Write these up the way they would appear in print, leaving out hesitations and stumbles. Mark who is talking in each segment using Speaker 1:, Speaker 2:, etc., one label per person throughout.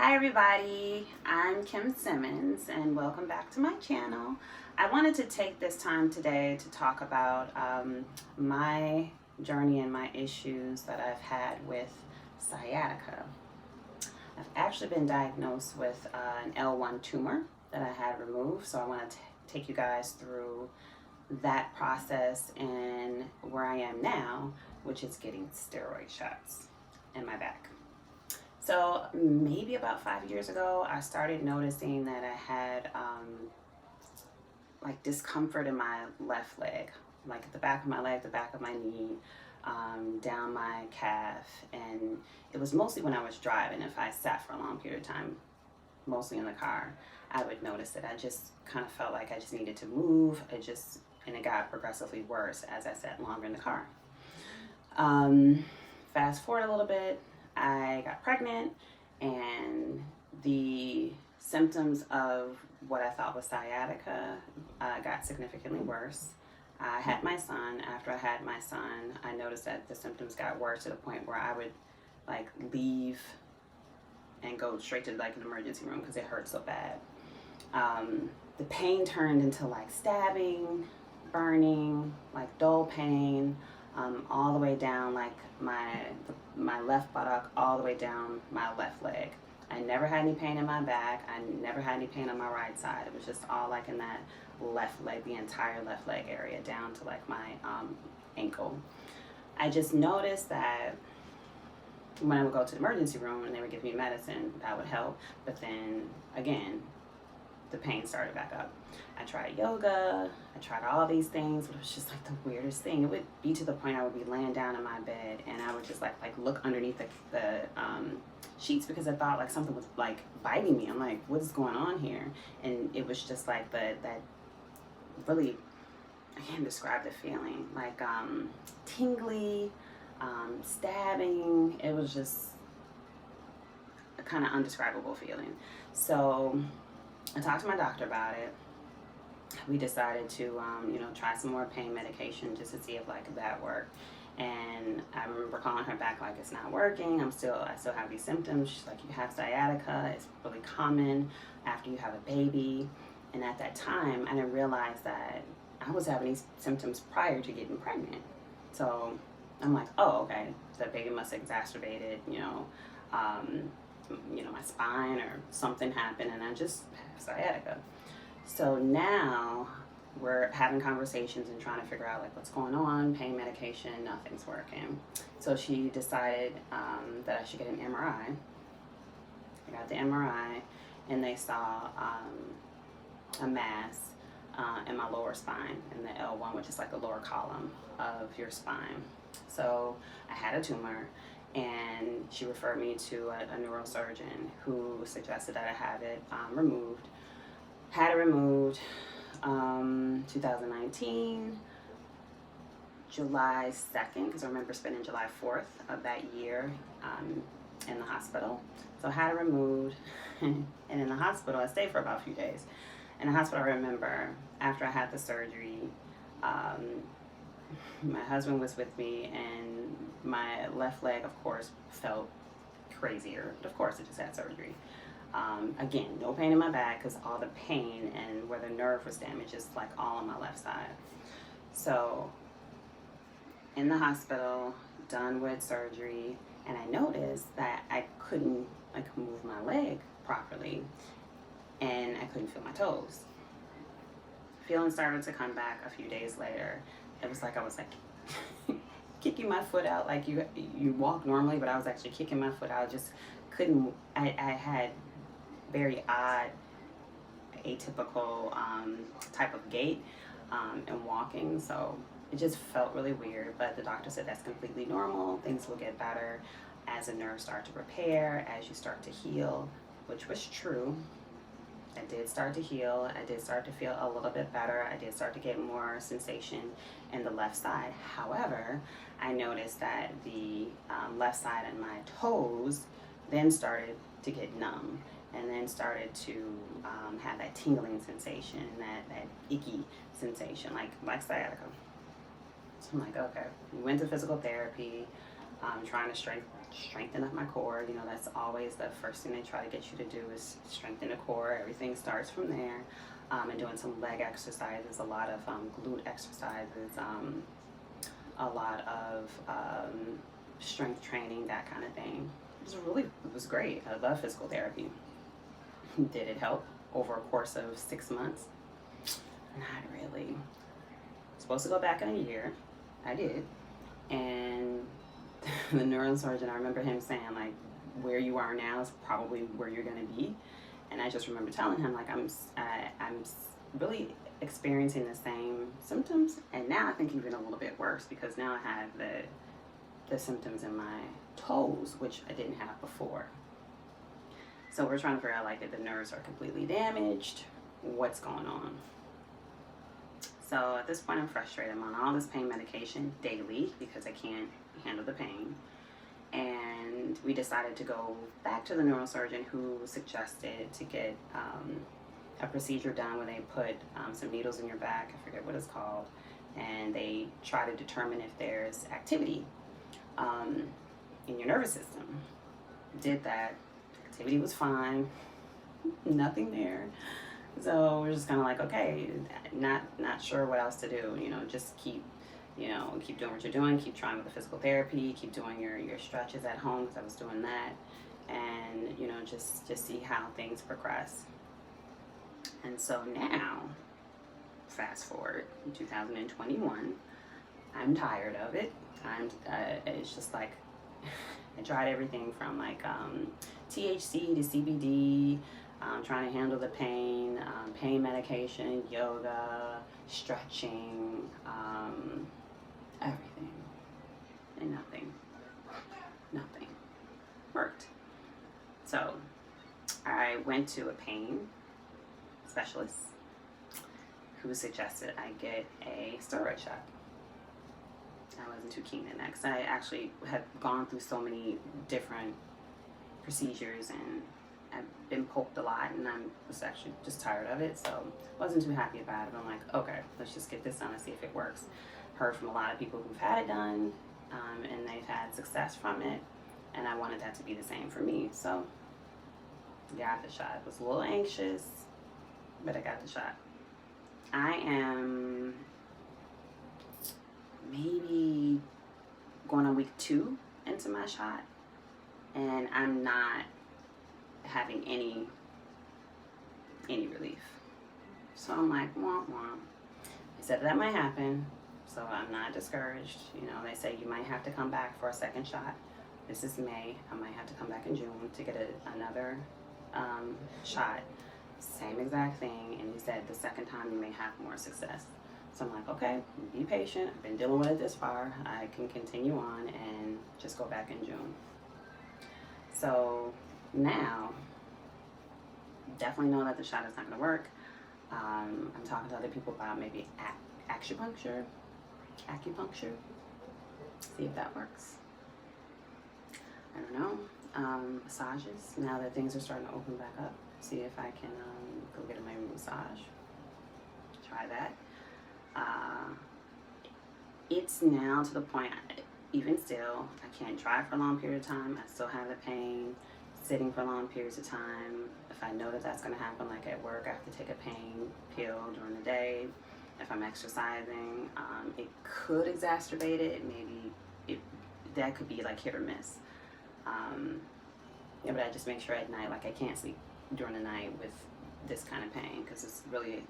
Speaker 1: Hi everybody, I'm Kim Simmons and welcome back to my channel. I wanted to take this time today to talk about my journey and my issues that I've had with sciatica. I've actually been diagnosed with an L1 tumor that I had removed, so I want to take you guys through that process and where I am now, which is getting steroid shots in my back. So maybe about 5 years ago, I started noticing that I had like discomfort in my left leg, like at the back of my leg, the back of my knee, down my calf. And it was mostly when I was driving. If I sat for a long period of time, mostly in the car, I would notice it. I just kind of felt like I just needed to move. And it got progressively worse as I sat longer in the car. Fast forward a little bit, I got pregnant, and the symptoms of what I thought was sciatica got significantly worse. I had my son. After I had my son, I noticed that the symptoms got worse to the point where I would like leave and go straight to like an emergency room because it hurt so bad. The pain turned into like stabbing, burning, like dull pain, all the way down like my left buttock, all the way down my left leg. I never had any pain in my back. I never had any pain on my right side. It was just all like in that left leg, the entire left leg area down to like my ankle. I just noticed that when I would go to the emergency room and they would give me medicine, that would help. But then again, the pain started back up. I tried yoga, I tried all these things, but it was just like the weirdest thing. It would be to the point I would be laying down in my bed and I would just like look underneath the sheets because I thought like something was like biting me. I'm like, what is going on here? And it was just like that really, I can't describe the feeling, like tingly, stabbing. It was just a kind of undescribable feeling. So I talked to my doctor about it. We decided to, try some more pain medication just to see if like that worked. And I remember calling her back like, it's not working. I still have these symptoms. She's like, you have sciatica. It's really common after you have a baby. And at that time, I didn't realize that I was having these symptoms prior to getting pregnant. So I'm like, oh, okay, the baby must have exacerbated, my spine or something happened, and I just have sciatica. So now we're having conversations and trying to figure out like what's going on, pain medication, nothing's working. So she decided that I should get an MRI. I got the MRI and they saw a mass in my lower spine, in the L1, which is like the lower column of your spine. So I had a tumor, and she referred me to a neurosurgeon who suggested that I have it removed. Had it removed 2019, July 2nd, because I remember spending July 4th of that year in the hospital. So I had it removed, and in the hospital, I stayed for about a few days. In the hospital, I remember after I had the surgery, my husband was with me, and my left leg, of course, felt crazier. But of course, I just had surgery. Again, no pain in my back because all the pain and where the nerve was damaged is like all on my left side. So in the hospital, done with surgery, and I noticed that I couldn't like move my leg properly, and I couldn't feel my toes. Feeling started to come back a few days later. It was like I was like kicking my foot out, like you walk normally, but I was actually kicking my foot out. Just couldn't. I had very odd, atypical type of gait and walking, so it just felt really weird. But the doctor said that's completely normal. Things will get better as the nerves start to repair, as you start to heal, which was true. I did start to heal. I did start to feel a little bit better. I did start to get more sensation in the left side. However, I noticed that the left side and my toes then started to get numb, and then started to have that tingling sensation, that icky sensation, like sciatica. So I'm like, okay. We went to physical therapy, trying to strengthen up my core. You know, that's always the first thing they try to get you to do is strengthen the core. Everything starts from there. And doing some leg exercises, a lot of glute exercises, a lot of strength training, that kind of thing. It was great. I love physical therapy. Did it help over a course of 6 months? Not really. Supposed to go back in a year. I did. And the neurosurgeon, I remember him saying, like, where you are now is probably where you're going to be. And I just remember telling him, like, I'm really experiencing the same symptoms, and now I think even a little bit worse, because now I have the symptoms in my toes, which I didn't have before. So we're trying to figure out, like, if the nerves are completely damaged, what's going on. So at this point, I'm frustrated. I'm on all this pain medication daily because I can't handle the pain. And we decided to go back to the neurosurgeon, who suggested to get a procedure done where they put some needles in your back. I forget what it's called. And they try to determine if there's activity in your nervous system. Did that. Activity was fine. Nothing there. So we're just kind of like, okay, not sure what else to do. You know, just keep doing what you're doing. Keep trying with the physical therapy. Keep doing your stretches at home, because I was doing that. And, you know, just see how things progress. And so now, fast forward in 2021, I'm tired of it. It's just like, I tried everything from like THC to CBD, trying to handle the pain, pain medication, yoga, stretching, everything. And nothing worked. So I went to a pain specialist who suggested I get a steroid shot. I wasn't too keen on that, because I actually had gone through so many different procedures and I've been poked a lot, and I was actually just tired of it, so wasn't too happy about it. But I'm like, okay, let's just get this done and see if it works. Heard from a lot of people who've had it done, and they've had success from it, and I wanted that to be the same for me. So got the shot. Was a little anxious, but I got the shot. I am maybe going on week 2 into my shot, and I'm not having any relief. So I'm like, womp womp. They said that might happen, so I'm not discouraged. You know, they say you might have to come back for a second shot. This is May. I might have to come back in June to get another shot. Same exact thing, and he said the second time you may have more success. So I'm like, okay, be patient. I've been dealing with it this far. I can continue on and just go back in June. So now, definitely know that the shot is not going to work. I'm talking to other people about maybe acupuncture. See if that works. I don't know. Massages. Now that things are starting to open back up, see if I can go get a massage. Try that. It's now to the point, even still, I can't drive for a long period of time. I still have the pain. Sitting for long periods of time. If I know that that's going to happen, like at work, I have to take a pain pill during the day. If I'm exercising, it could exacerbate it. Maybe that could be like hit or miss. Yeah, but I just make sure at night, like I can't sleep during the night with this kind of pain, because it's really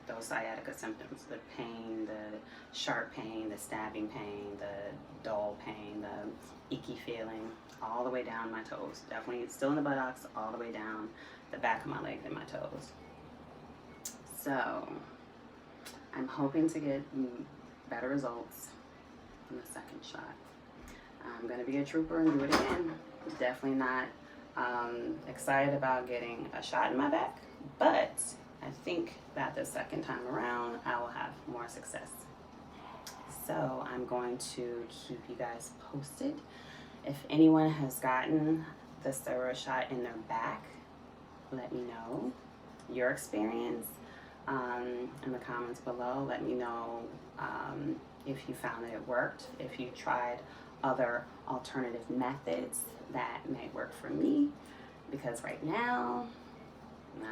Speaker 1: those sciatica symptoms, the pain, the sharp pain, the stabbing pain, the dull pain, the icky feeling, all the way down my toes. Definitely still in the buttocks, all the way down the back of my legs and my toes. So I'm hoping to get better results from the second shot. I'm going to be a trooper and do it again. Definitely not excited about getting a shot in my back, but I think that the second time around I will have more success. So I'm going to keep you guys posted. If anyone has gotten the steroid shot in their back, let me know your experience in the comments below. Let me know if you found that it worked, if you tried other alternative methods that may work for me, because right now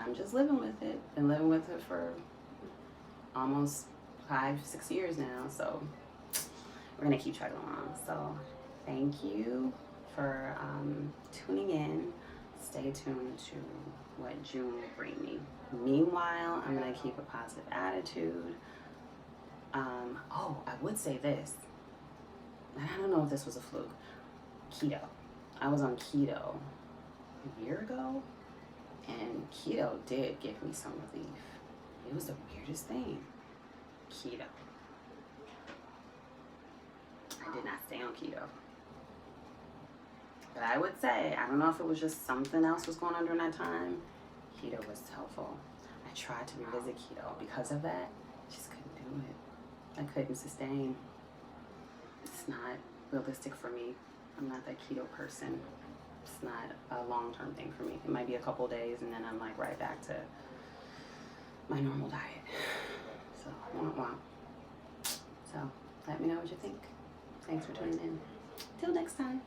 Speaker 1: I'm just living with it. Been living with it for almost 5-6 years now, so we're gonna keep chugging along. So thank you for tuning in. Stay tuned to what June will bring me. Meanwhile, I'm gonna keep a positive attitude. I would say this, and I don't know if this was a fluke. Keto. I was on keto a year ago, and keto did give me some relief. It was the weirdest thing. Keto. I did not stay on keto. But I would say, I don't know if it was just something else was going on during that time. Keto was helpful. I tried to revisit keto. Because of that, I just couldn't do it. I couldn't sustain. It's not realistic for me. I'm not that keto person. It's not a long-term thing for me. It might be a couple days and then I'm like right back to my normal diet. So, So, let me know what you think. Thanks for tuning in. Till next time.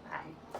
Speaker 1: Bye.